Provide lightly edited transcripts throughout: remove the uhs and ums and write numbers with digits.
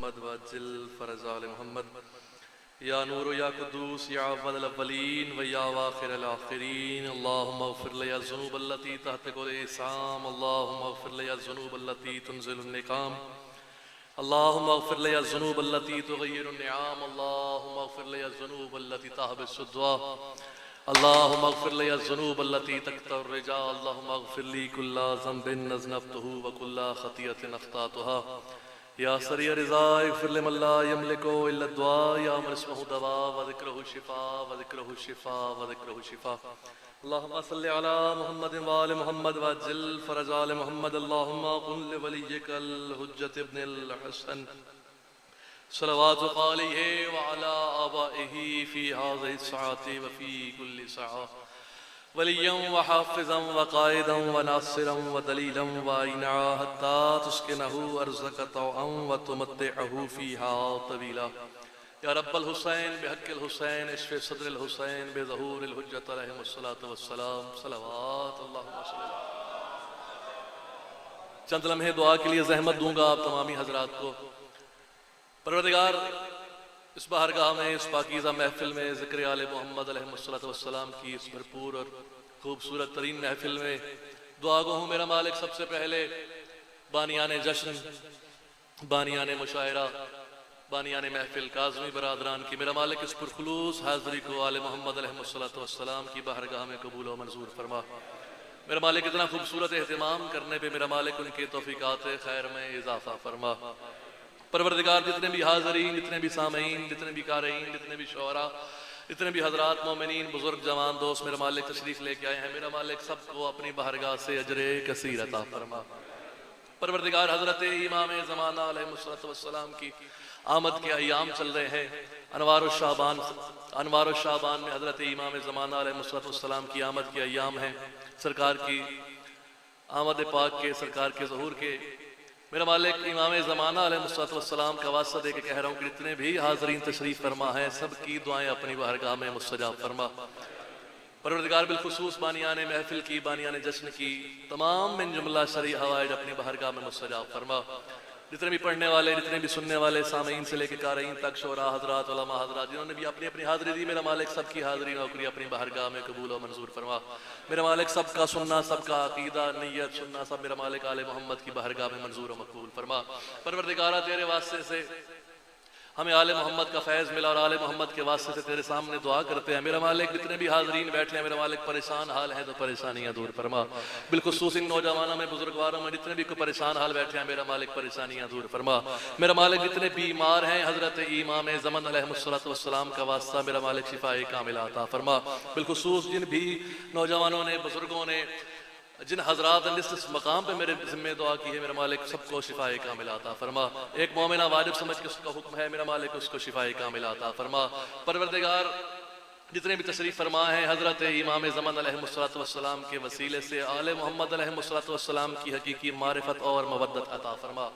محمد وعجل fridge آل محمد یا نور یا قدوس یا اول الاولین و یا آخر الاخرین اللہم اغفر لی الذنوب التي تحتک الاسام اللہم اغفر لی الذنوب التي تنزل النقام اللہم اغفر لی الذنوب التي تغیر النعام اللہم اغفر لی الذنوب التي تحبس الدعاء اللہم اغفر لی الذنوب التي تقطع الرجاء اللہم اغفر لی کل ذنب اذنبته وکل خطیۃ اخطأتها یا سریع رضا اغفر لمن لا یملک الا الدعاء یا من اسمہ دواء وذکرہ الشفاء وذکرہ الشفاء وذکرہ الشفاء اللہم صلی علی محمد وآل محمد وعجل فرج آل محمد اللہم قل لولیک الحجۃ ابن الحسن صلوات علیہ وعلی آبائہ فی هذه الساعة وفی کل ساعة ولیا وحافظا وقائدا وناصرا ودلیلا وعینا حتی تسکنہ ارضک طوعا وتمتعہ فیہا طویلا یا رب الحسین بحق الحسین اشف صدر الحسین بظہور الحجت علیہم الصلاة والسلام صلوات اللہم صلی اللہ چند لمحے دعا کے لیے زحمت دوں گا آپ تمامی حضرات کو۔ پروردگار اس بارگاہ میں اس پاکیزہ محفل میں ذکر آل محمد علیہ السلام کی اس بھرپور اور خوبصورت ترین محفل میں دعا گو ہوں میرا مالک سب سے پہلے بانیان جشن، بانیان مشاعرہ، بانیان محفل کاظمی برادران کی میرا مالک اس پرخلوص حاضری کو آل محمد علیہ السلام کی بارگاہ میں قبول و منظور فرما۔ میرا مالک اتنا خوبصورت اہتمام کرنے پہ میرا مالک ان کے توفیقات خیر میں اضافہ فرما۔ پروردگار جتنے بھی حاضرین، جتنے بھی سامعین، جتنے بھی قارئین، جتنے بھی شعراء، جتنے بھی حضرات مومنین، بزرگ جوان دوست میرا مالک تشریف لے کے آئے ہیں، میرا مالک سب کو اپنی بارگاہ سے اجر کثیر عطا فرما۔ پروردگار حضرت امام زمانہ علیہ السلام کی آمد کے ایام چل رہے ہیں، انوار الشعبان میں حضرت امام زمانہ علیہ السلام کی آمد کے ایام ہیں، سرکار کی آمد پاک کے، سرکار کے ظہور کے۔ میرا مالک امام زمانہ علیہ السلام کا واسطہ دے کے کہہ رہا ہوں کہ جتنے بھی حاضرین تشریف فرما ہیں سب کی دعائیں اپنی بارگاہ میں مستجاب فرما۔ پروردگار بالخصوص بانیان محفل کی، بانیان جشن کی تمام من جملہ شرعی حوائج اپنی بارگاہ میں مستجاب فرما۔ جتنے بھی پڑھنے والے، جتنے بھی سننے والے، سامعین سے لے کے قارئین تک، شعراء حضرات، علماء حضرات جنہوں نے بھی اپنی اپنی حاضری دی، میرا مالک سب کی حاضری نوکری اپنی بارگاہ میں قبول و منظور فرما۔ میرا مالک سب کا سننا، سب کا عقیدہ، نیت، سننا سب میرا مالک آل محمد کی بارگاہ میں منظور و مقبول فرما۔ پروردگارہ تیرے واسطے سے ہمیں آل محمد کا فیض ملا اور آل محمد کے واسطے سے تیرے سامنے دعا کرتے ہیں۔ میرا مالک جتنے بھی حاضرین بیٹھے ہیں میرا مالک پریشان حال ہیں تو پریشانیاں دور فرما۔ بالخصوص ان نوجوانوں میں، بزرگواروں میں جتنے بھی کوئی پریشان حال بیٹھے ہیں میرا مالک پریشانیاں دور فرما۔ میرا مالک جتنے بیمار ہیں حضرت امام زمن علیہ السلام کا واسطہ میرا مالک شفاء کاملہ عطا فرما۔ بالخصوص جن بھی نوجوانوں نے، بزرگوں نے، جن حضرات نے اس مقام پہ میرے ذمہ دعا کی ہے میرا مالک سب کو شفاء کاملہ عطا فرما۔ ایک مومنہ واجب سمجھ کے اس کا حکم ہے میرا مالک اس کو شفاء کاملہ عطا فرما۔ پروردگار جتنے بھی تشریف فرما ہیں حضرت امام زمن علیہ السلام کے وسیلے سے آل محمد علیہ السلام کی حقیقی معرفت اور مودت عطا فرما۔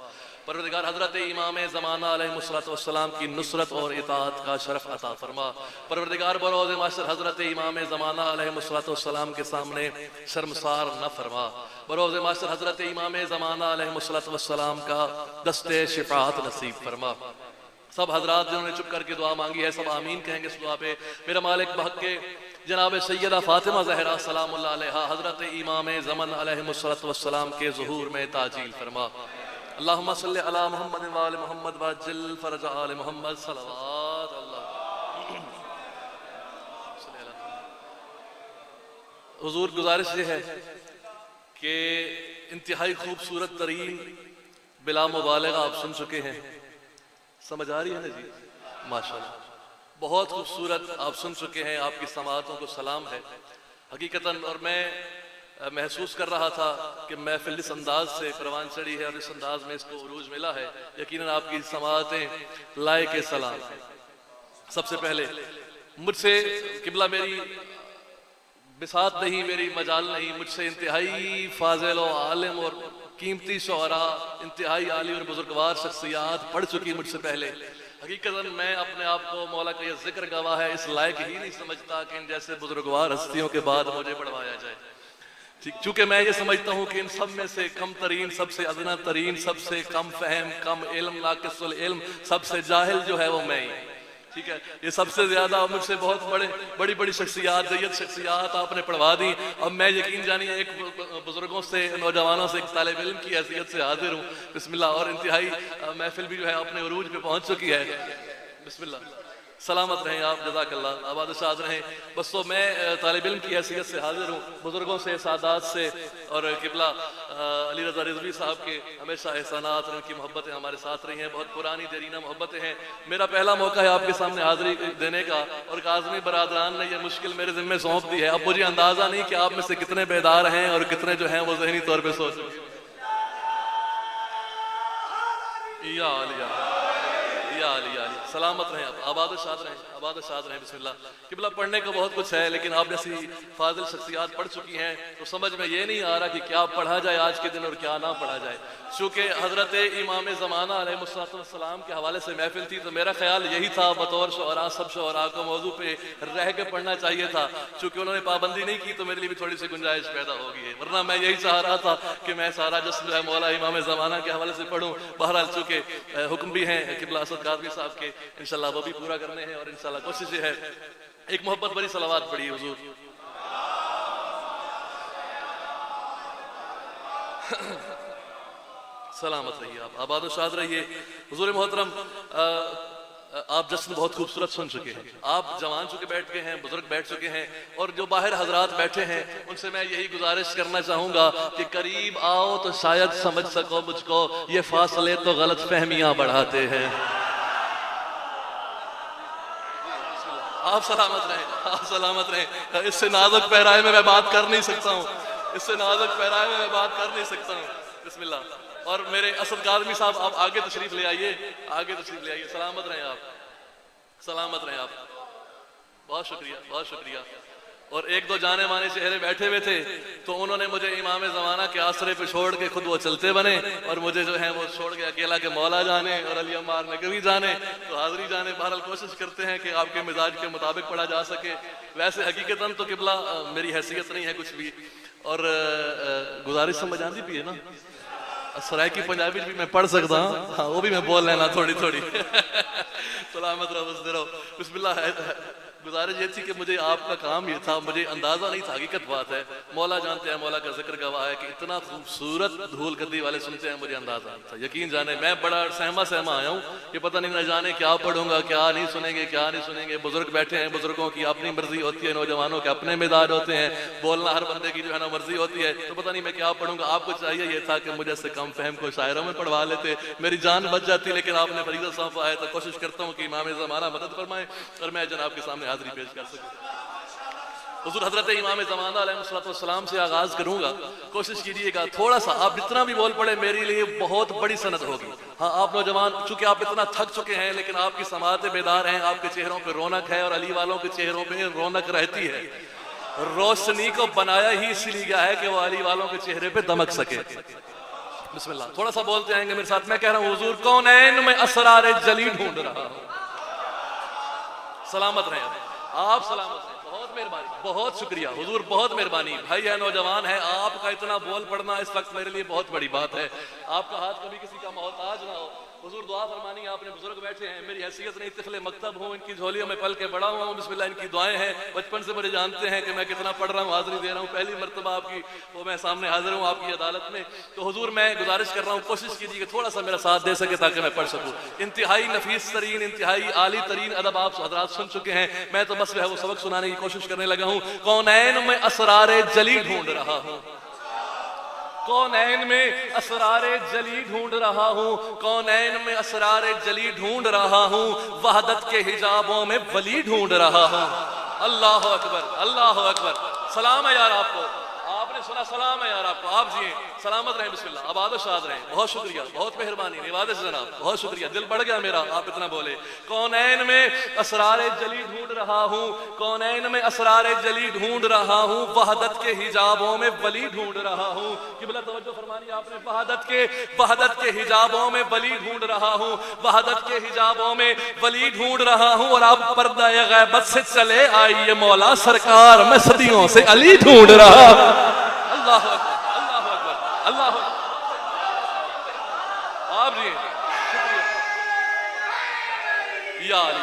پروردگار حضرت امام زمانہ علیہ السلام کی نصرت اور اطاعت کا شرف عطا فرما۔ پروردگار بروز محشر حضرت امام زمانہ علیہ السلام کے سامنے شرمسار نہ فرما۔ بروز محشر حضرت امام زمانہ علیہ السلام کا دست شفاعت نصیب فرما۔ سب حضرات جنہوں نے چپ کر کے دعا مانگی ہے سب آمین کہیں گے اس دعا پہ۔ میرا مالک بحق کے جناب سیدہ فاطمہ زہرا سلام اللہ علیہا حضرت امام زمن علیہ السلام کے ظہور میں تعجیل فرما۔ اللہم صلی علی محمد وآل محمد وعجل فرج آل محمد صلوات اللہ۔ حضور گزارش یہ ہے کہ انتہائی خوبصورت ترین بلا مبالغہ آپ سن چکے ہیں، سمجھ آ رہی ہے نا جی؟ ماشاءاللہ بہت خوبصورت آپ سن چکے ہیں، آپ کی سماعتوں کو سلام ہے حقیقتاً۔ اور میں محسوس کر رہا تھا کہ محفل اس انداز سے پروان چڑھی ہے اور اس انداز میں اس کو عروج ملا ہے، یقیناً آپ کی سماعتیں لائق سلام ہیں۔ سب سے پہلے مجھ سے قبلہ میری بساط نہیں، میری مجال نہیں، مجھ سے انتہائی فاضل و عالم اور قیمتی شعراء، انتہائی عالی اور بزرگوار شخصیات پڑھ چکی مجھ سے پہلے۔ حقیقتاً میں اپنے آپ کو مولا کا یہ ذکر گواہ ہے اس لائق ہی نہیں سمجھتا کہ ان جیسے بزرگوار ہستیوں کے بعد مجھے پڑھوایا جائے۔ چونکہ میں یہ سمجھتا ہوں کہ ان سب میں سے کم ترین، سب سے ادنا ترین، سب سے کم فہم، کم علم، ناقص العلم، سب سے جاہل جو ہے وہ میں ہی، ٹھیک ہے؟ یہ سب سے زیادہ مجھ سے بہت بڑی شخصیات، جید شخصیات آپ نے پڑھوا دی. اب میں یقین جانیے ایک بزرگوں سے، نوجوانوں سے، ایک طالب علم کی حیثیت سے حاضر ہوں. بسم اللہ. اور انتہائی محفل بھی جو ہے اپنے عروج پہ پہنچ چکی ہے. بسم اللہ. سلامت رہیں آپ، جزاک اللہ، آباد و شاد رہیں. بس تو میں طالب علم کی حیثیت سے حاضر ہوں، بزرگوں سے، سادات سے، اور قبلہ علی رضا رضوی صاحب کے ہمیشہ احسانات اور ان کی محبتیں ہمارے ساتھ رہی ہیں، بہت پرانی دیرینہ محبتیں ہیں. میرا پہلا موقع ہے آپ کے سامنے حاضری دینے کا، اور کاظمی برادران نے یہ مشکل میرے ذمہ سونپ دی ہے. اب مجھے اندازہ نہیں کہ آپ میں سے کتنے بیدار ہیں اور کتنے جو ہیں وہ ذہنی طور پہ سوچ رہے ہیں. یا علی یا علی یا علی. سلامت رہیں آپ، آباد و شاد رہیں، آباد و شاد رہیں. بسم اللہ. قبلہ پڑھنے کو بہت کچھ ہے، لیکن آپ جیسی فاضل شخصیات پڑھ چکی ہیں تو سمجھ میں یہ نہیں آ رہا کہ کیا پڑھا جائے آج کے دن اور کیا نہ پڑھا جائے. چونکہ حضرت امام زمانہ علیہ السلام کے حوالے سے محفل تھی تو میرا خیال یہی تھا بطور شعراء سب شعراء کو موضوع پہ رہ کے پڑھنا چاہیے تھا. چونکہ انہوں نے پابندی نہیں کی تو میرے لیے بھی تھوڑی سی گنجائش پیدا ہو گئی ہے، ورنہ میں یہی چاہ رہا تھا کہ میں سارا جشن جو ہے مولا امام زمانہ کے حوالے سے پڑھوں. بہرحال چونکہ حکم بھی ہیں قبلہ اسد کاظمی صاحب کے، انشاءاللہ وہ بھی پورا کرنے ہیں، اور انشاءاللہ کوشش یہ ہے ایک محبت بڑی صلوات پڑھی حضور. سلامت رہیے آپ، آباد و شاد رہیے. حضور محترم، آپ جشن بہت خوبصورت سن چکے ہیں، آپ جوان چکے بیٹھ کے ہیں، بزرگ بیٹھ چکے ہیں، اور جو باہر حضرات بیٹھے ہیں ان سے میں یہی گزارش کرنا چاہوں گا کہ قریب آؤ تو شاید سمجھ سکو مجھ کو، یہ فاصلے تو غلط فہمیاں بڑھاتے ہیں. آپ سلامت رہیں، آپ سلامت رہیں. اس سے نازک پیرائے میں بات کر نہیں سکتا ہوں، اس سے نازک پیرائے میں بات کر نہیں سکتا ہوں. بسم اللہ. اور میرے اسد کاظمی صاحب آپ آگے تشریف لے آئیے، آگے تشریف لے آئیے. سلامت رہیں آپ، سلامت رہیں آپ. بہت شکریہ، بہت شکریہ. اور ایک دو جانے مانے چہرے بیٹھے ہوئے تھے تو انہوں نے مجھے امام زمانہ کے آسرے پہ چھوڑ کے خود وہ چلتے بنے، اور مجھے جو ہے وہ چھوڑ کے اکیلا کہ مولا جانے اور علی عمار نقوی جانے تو حاضری جانے. بہرحال کوشش کرتے ہیں کہ آپ کے مزاج کے مطابق پڑھا جا سکے. ویسے حقیقتاً تو قبلہ میری حیثیت نہیں ہے کچھ بھی، اور گزارش سمجھ آندی بھی ہے نا، سرائکی پنجابی بھی میں پڑھ سکتا ہوں، ہاں وہ بھی میں بول لینا تھوڑی تھوڑی. سلامت رہو، بستے رہو. بسم اللہ. گزارش یہ تھی کہ مجھے آپ کا کام یہ تھا، مجھے اندازہ نہیں تھا، حقیقت بات ہے، مولا جانتے ہیں، مولا کا ذکر گواہ ہے کہ اتنا خوبصورت دھول گدی والے سنتے ہیں، مجھے اندازہ نہیں تھا. یقین جانے میں بڑا سہما آیا ہوں کہ پتہ نہیں نہ جانے کیا پڑھوں گا، کیا نہیں سنیں گے، کیا نہیں سنیں گے. بزرگ بیٹھے ہیں، بزرگوں کی اپنی مرضی ہوتی ہے، نوجوانوں کے اپنے مزاج ہوتے ہیں، بولنا ہر بندے کی جو ہے نا مرضی ہوتی ہے، تو پتہ نہیں میں کیا پڑھوں گا. آپ کو چاہیے یہ تھا کہ مجھے سے کم فہم کو شاعروں میں پڑھوا لیتے، میری جان بچ جاتی، لیکن آپ نے فریضہ سونپا ہے تو کوشش کرتا ہوں کہ امام زمانہ مدد فرمائے اور میں جناب کے سامنے حاضری پیش کر سکوں. حضور حضرت امام زمانہ علیہ السلام سے آغاز کروں گا. کوشش کیجئے گا تھوڑا سا، آپ جتنا بھی بول پڑے میرے لیے بہت بڑی سند ہوگی. ہاں آپ نوجوان چونکہ آپ اتنا تھک چکے ہیں، لیکن آپ کی سماعتیں بیدار ہیں، آپ کے چہروں پہ رونق ہے، اور علی والوں کے چہروں پہ رونق رہتی ہے. روشنی کو بنایا ہی اس لیے گیا ہے کہ وہ علی والوں کے چہرے پہ دمک سکے. بسم اللہ. تھوڑا سا بولتے آئیں گے میرے ساتھ. میں کہہ رہا ہوں حضور کونین میں اسرار جلی ڈھونڈ رہا ہوں. سلامت رہیں آپ، سلامت رہیں. بہت مہربانی، بہت شکریہ حضور، بہت مہربانی. بھائی ہے، نوجوان ہے، آپ کا اتنا بول پڑنا اس وقت میرے لیے بہت بڑی بات ہے. آپ کا ہاتھ کبھی کسی کا محتاج نہ ہو. حضور دعا فرمانی. آپ نے بزرگ بیٹھے ہیں، میری حیثیت نہیں، طفل مکتب ہوں، ان کی جھولیوں میں پل کے بڑا ہوا ہوں. بسم اللہ. ان کی دعائیں ہیں، بچپن سے مجھے جانتے ہیں کہ میں کتنا پڑھ رہا ہوں، حاضری دے رہا ہوں. پہلی مرتبہ آپ کی وہ میں سامنے حاضر ہوں آپ کی عدالت میں. تو حضور میں گزارش کر رہا ہوں کوشش کیجیے کہ تھوڑا سا میرا ساتھ دے سکے تاکہ میں پڑھ سکوں. انتہائی نفیس ترین، انتہائی عالی ترین ادب آپ حضرات سن چکے ہیں. میں تو بس وہ سبق سنانے کی کوشش کرنے لگا ہوں. کونین میں اسرار جلی ڈھونڈ رہا ہوں، کونین میں اسرار جلی ڈھونڈ رہا ہوں، کونین میں اسرار جلی ڈھونڈ رہا ہوں، وحدت کے حجابوں میں ولی ڈھونڈ رہا ہوں. اللہ اکبر، اللہ اکبر. سلام ہے یار آپ کو، آپ نے سنا سلام ہے یار آپ کو. آپ جی سلامت رہیں. بسم اللہ. آباد و شاد رہیں. بہت شکریہ، بہت مہربانی، نوازش جناب، بہت شکریہ. دل بڑھ گیا میرا آپ اتنا بولے. کونین میں اسرار جلی ڈھونڈ رہا ہوں، کونین میں اسرار جلی ڈھونڈ رہا ہوں، وحدت کے حجابوں میں ولی ڈھونڈ رہا ہوں. قبلہ توجہ فرمانی آپ نے. وحدت کے حجابوں میں ولی ڈھونڈ رہا ہوں، وحدت کے حجابوں میں ولی ڈھونڈ رہا ہوں. اور آپ پردہ غیبت سے چلے آئیے مولا سرکار، میں صدیوں سے علی ڈھونڈ رہا ہوں. اللہ اکبر اللہ اکبر اللہ اکبر. آپ جی شکریہ. یا علی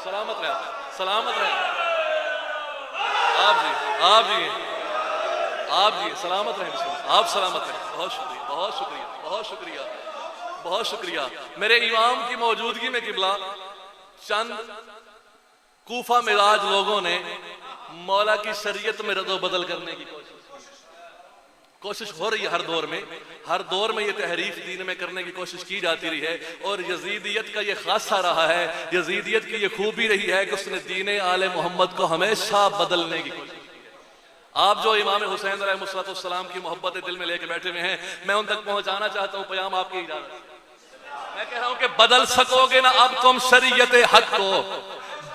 سلامت رہے سلامت رہے. آپ جی آپ جی سلامت رہیں. آپ سلامت رہیں. بہت شکریہ بہت شکریہ بہت شکریہ بہت شکریہ. میرے امام کی موجودگی میں قبلہ چند کوفہ مزاج لوگوں نے مولا کی شریعت میں رد و بدل کرنے کی کوشش ہو رہی ہے. ہر دور میں یہ تحریف دین میں کرنے کی کوشش کی جاتی رہی ہے. اور یزیدیت کا یہ خاصہ رہا ہے, یزیدیت کی یہ خوبی رہی ہے کہ اس نے دین آل محمد کو ہمیشہ بدلنے کی کوشش. آپ جو امام حسین علیہ السلام کی محبت دل میں لے کے بیٹھے ہوئے ہیں, میں ان تک پہنچانا چاہتا ہوں پیام آپ کی اجازت. میں کہہ رہا ہوں کہ بدل سکو گے نا اب تم شریعت حق کو,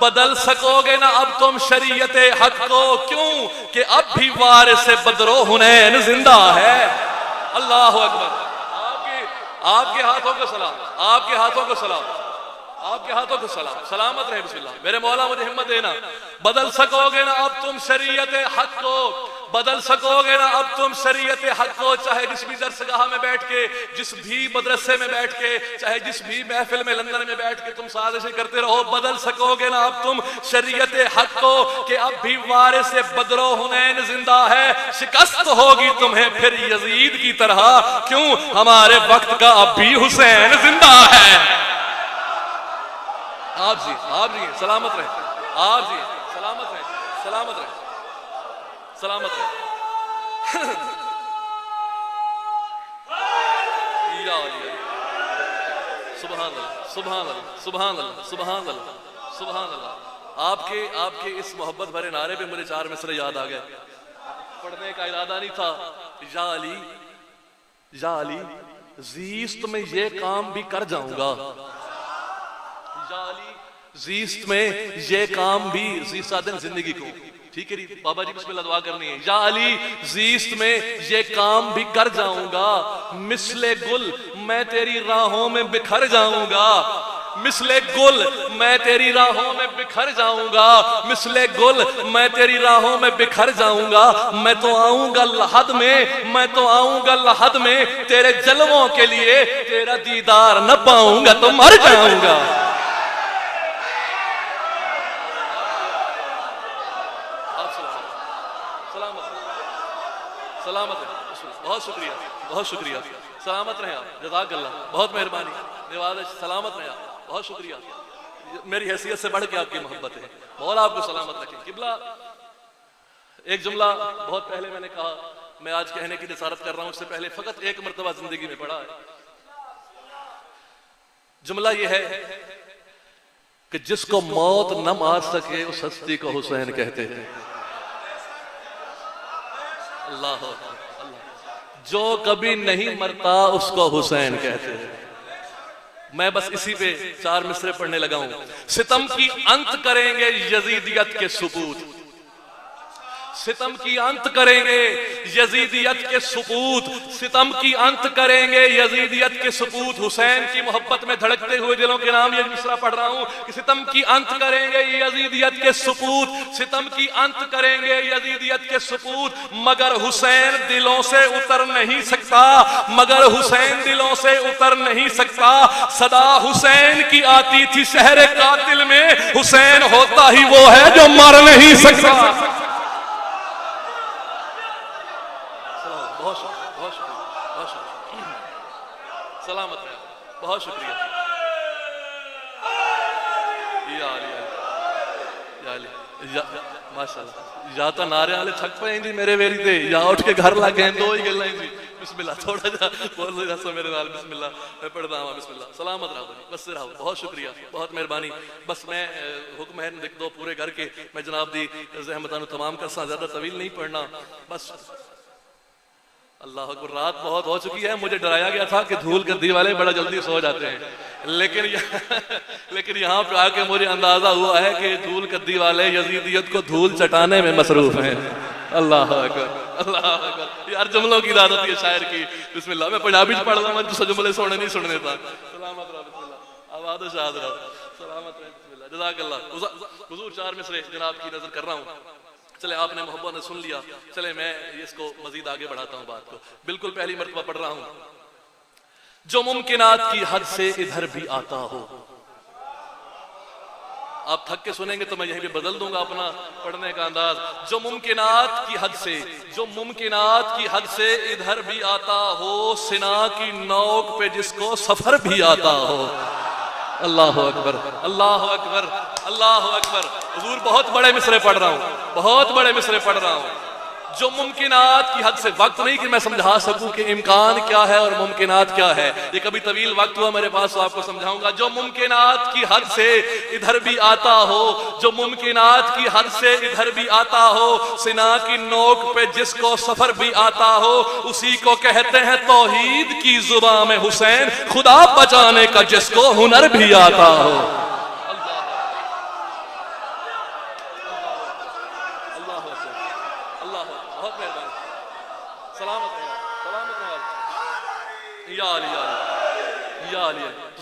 بدل سکو گے نا اب تم شریعت حق کو, کیوں کہ اب بھی وارث بدر و حنین زندہ ہے. اللہ اکبر. آپ کے ہاتھوں کو سلام, آپ کے ہاتھوں کو سلام, آپ کے ہاتھوں کو سلام. سلامت رہے. بسم اللہ. میرے مولا مجھے ہمت دینا. بدل سکو گے نا اب تم شریعت حق کو, بدل سکو گے نا اب تم شریعت حق کو, چاہے جس بھی درسگاہ میں بیٹھ کے, جس بھی مدرسے میں بیٹھ کے, چاہے جس بھی محفل میں لندن میں بیٹھ کے تم سازشیں کرتے رہو, بدل سکو گے نا اب تم شریعت حق کو کہ اب بھی وارث بدر و حنین زندہ ہے. شکست ہوگی تمہیں پھر یزید کی طرح, کیوں ہمارے وقت کا اب بھی حسین زندہ ہے. آپ جی سلامت رہیں. آپ جی سلامت رہیں سلامت رہیں سلامت رہیں. یا علی سبحان اللہ سبحان اللہ سبحان اللہ سبحان اللہ سبحان اللہ. آپ کے اس محبت بھرے نعرے پہ مجھے 4 مصرے یاد آ گئے. پڑھنے کا ارادہ نہیں تھا. یا علی زیست میں یہ کام بھی کر جاؤں گا. یا علی زیست میں یہ کام بھی, زیستادن زندگی کو, ٹھیک ہے جی بابا جی بسم اللہ دعا کرنی ہے. یا علی زیست میں یہ کام بھی کر جاؤں گا, مثل گل میں تیری راہوں میں بکھر جاؤں گا, مثل گل میں تیری راہوں میں بکھر جاؤں گا, مثل گل میں تیری راہوں میں بکھر جاؤں گا. میں تو آؤں گا لحد میں, میں تو آؤں گا لحد میں, تیرے جلووں کے لیے تیرا دیدار نہ پاؤں گا تو مر جاؤں گا. سلامت رہیں. بہت شکریہ بہت شکریہ. سلامت رہیں آپ. جزاک اللہ. بہت مہربانی نوازش. سلامت رہیں آپ. بہت شکریہ. میری حیثیت سے بڑھ کے آپ کی محبت ہے. مولا آپ کو سلامت رکھیں. قبلہ ایک جملہ بہت پہلے میں نے کہا, میں آج کہنے کی جسارت کر رہا ہوں, اس سے پہلے فقط ایک مرتبہ زندگی میں پڑھا ہے. جملہ یہ ہے کہ جس کو موت نہ مار سکے اس ہستی کو حسین کہتے ہیں. اللہ جو کبھی نہیں مرتا اس کو حسین کہتے ہیں. میں بس اسی پہ 4 مصرے پڑھنے لگا ہوں. ستم کی انت کریں گے یزیدیت کے سپوت, ستم کی انت کریں گے یزیدیت کے سپوت, ستم کی انت کریں گے یزیدیت کے سپوت. حسین کی محبت میں دھڑکتے ہوئے دلوں کے نام یہ مصرع پڑھ رہا ہوں کہ ستم کی انت کریں گے یزیدیت کے سپوت, ستم کی انت کریں گے یزیدیت کے سپوت. مگر حسین دلوں سے اتر نہیں سکتا, مگر حسین دلوں سے اتر نہیں سکتا. صدا حسین کی آتی تھی شہر قاتل میں, حسین ہوتا ہی وہ ہے جو مر نہیں سکتا. سلامت رہے. بہت شکریہ. ماشاءاللہ. یا تو نعرے والے تھک پے جی میرے ویری تے, یا اٹھ کے گھر لا گئے دو ہی گلاں جی. بسم اللہ. تھوڑا جا بول دو سو میرے نال. بسم اللہ. میں پڑھدا ہوں. بسم اللہ. سلامت رہو. بس رہو. بہت شکریہ. بہت مہربانی. بس میں حکم ہے لکھ دو پورے گھر کے, میں جناب دی زحمتاں تمام کرساں, زیادہ طویل نہیں پڑھنا. بس اللہ اکبر. رات بہت ہو چکی ہے. مجھے ڈرایا گیا تھا کہ دھول گدی والے بڑا جلدی سو جاتے ہیں, لیکن یہاں پہ آ کے مجھے اندازہ ہوا ہے کہ دھول گدی والے یزیدیت کو دھول چٹانے میں مصروف ہیں. اللہ اکبر اللہ اکبر. یار جملوں کی عادت ہے شاعر کی. بسم اللہ. میں پنجابی پڑھ رہا ہوں, جو جملے سونے نہیں سننے تھا. سلامت رہو. بسم اللہ. آباد و شاد رہو. سلامت رہو. بسم اللہ. جزاک اللہ. حضور 4 مصرے جناب کی نظر کر رہا ہوں. چلے آپ نے محبت نے سن لیا، چلے میں اس کو مزید آگے بڑھاتا ہوں بات کو. بالکل پہلی مرتبہ پڑھ رہا ہوں. جو ممکنات کی حد سے ادھر بھی آتا ہو. آپ تھک کے سنیں گے تو میں یہیں پہ بدل دوں گا اپنا پڑھنے کا انداز. جو ممکنات کی حد سے، جو ممکنات کی حد سے ادھر بھی آتا ہو، سنا کی نوک پہ جس کو سفر بھی آتا ہو. اللہ اکبر، اللہ اکبر، اللہ اکبر. حضور بہت بڑے مصرے پڑھ رہا ہوں، بہت بڑے مصرے پڑھ رہا ہوں. جو ممکنات کی حد سے، وقت نہیں کہ میں سمجھا سکوں کہ امکان کیا ہے اور ممکنات کیا ہے، یہ کبھی طویل وقت ہوا میرے پاس تو آپ کو سمجھاؤں گا. جو ممکنات کی حد سے ادھر بھی آتا ہو، جو ممکنات کی حد سے ادھر بھی آتا ہو، سنا کی نوک پہ جس کو سفر بھی آتا ہو، اسی کو کہتے ہیں توحید کی زبان میں حسین، خدا بچانے کا جس کو ہنر بھی آتا ہو.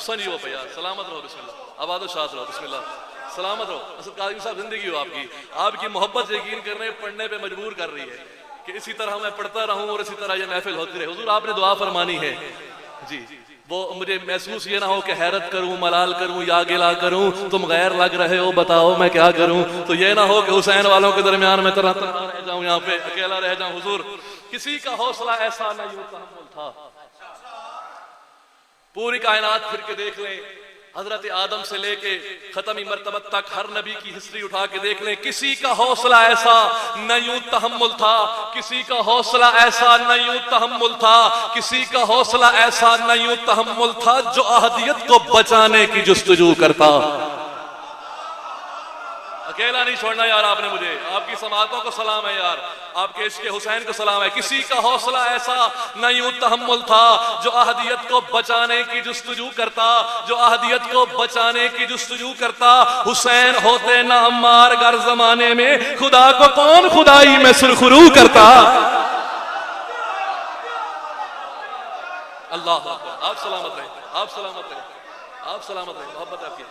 سنیو پہ یار، سلامت رہو، بسم اللہ، آباد و شاد رہو، بسم اللہ، سلامت رہو. اسد قادری صاحب زندگی ہو آپ کی محبت یقین کرنے پڑھنے پہ مجبور کر رہی ہے کہ اسی طرح میں پڑھتا رہوں اور اسی طرح یہ محفل ہوتی رہے. حضور آپ نے دعا فرمانی ہے جی، وہ مجھے محسوس یہ نہ ہو کہ حیرت کروں، ملال کروں یا گلا کروں، تم غیر لگ رہے ہو بتاؤ میں کیا کروں. تو یہ نہ ہو کہ حسین والوں کے درمیان میں طرح طرح رہ جاؤں، یہاں پہ اکیلا رہ جاؤں. حضور کسی کا حوصلہ ایسا نہ یوں تحمل تھا. پوری کائنات پھر کے دیکھ لیں، حضرت آدم سے لے کے ختمی مرتبہ تک ہر نبی کی ہسٹری اٹھا کے دیکھ لیں، کسی کا حوصلہ ایسا نہ یوں تحمل تھا، کسی کا حوصلہ ایسا نہ یوں تحمل تھا، کسی کا حوصلہ ایسا نہ یوں تحمل تھا جو احدیت کو بچانے کی جستجو کرتا. اکیلا نہیں چھوڑنا یار آپ نے مجھے، آپ کی سماعتوں کو سلام ہے یار، آپ کے عشق حسین کو سلام ہے. کسی کا حوصلہ ایسا نہ یوں تحمل تھا جو احدیت کو بچانے کی جستجو کرتا، جو احدیت کو بچانے کی جستجو کرتا. حسین ہوتے نہ عمار گر زمانے میں، خدا کو کون خدائی میں سرخرو کرتا. اللہ اکبر. آپ سلامت رہیں، آپ سلامت رہیں، آپ سلامت رہیں. محبت آپ کی.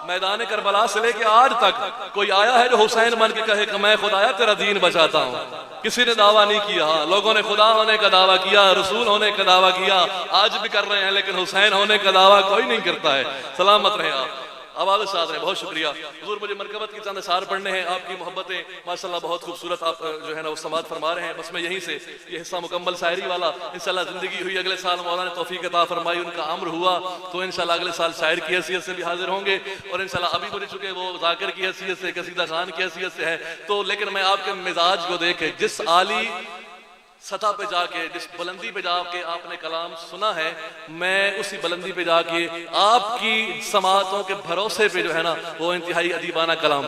میدان کربلا سے لے کے آج تک کوئی آیا ہے جو حسین بن کے کہے کہ میں خدایا تیرا دین بچاتا ہوں؟ کسی نے دعویٰ نہیں کیا. لوگوں نے خدا ہونے کا دعویٰ کیا، رسول ہونے کا دعویٰ کیا، آج بھی کر رہے ہیں، لیکن حسین ہونے کا دعویٰ کوئی نہیں کرتا ہے. سلامت رہے آپ، آواز ساتھ رہے. بہت شکریہ حضور. مجھے مرکبت کی چند اشعار پڑھنے ہیں. آپ کی محبتیں ماشاءاللہ بہت خوبصورت آپ جو ہے نا وہ سماعت فرما رہے ہیں. بس میں یہیں سے یہ حصہ مکمل شاعری والا انشاءاللہ زندگی ہوئی، اگلے سال مولانا نے توفیق عطا فرمائی، ان کا عمر ہوا تو انشاءاللہ اگلے سال شاعر کی حیثیت سے بھی حاضر ہوں گے، اور انشاءاللہ ابھی مجھے چکے وہ ذاکر کی حیثیت سے، قصیدہ خان کی حیثیت سے ہے تو. لیکن میں آپ کے مزاج کو دیکھ کے، جس عالی سطح پہ جا کے، جس بلندی پہ جا کے آپ نے کلام سنا ہے، میں اسی بلندی پہ جا کے آپ کی سماعتوں کے بھروسے پہ جو ہے نا وہ انتہائی ادیبانہ کلام پڑھ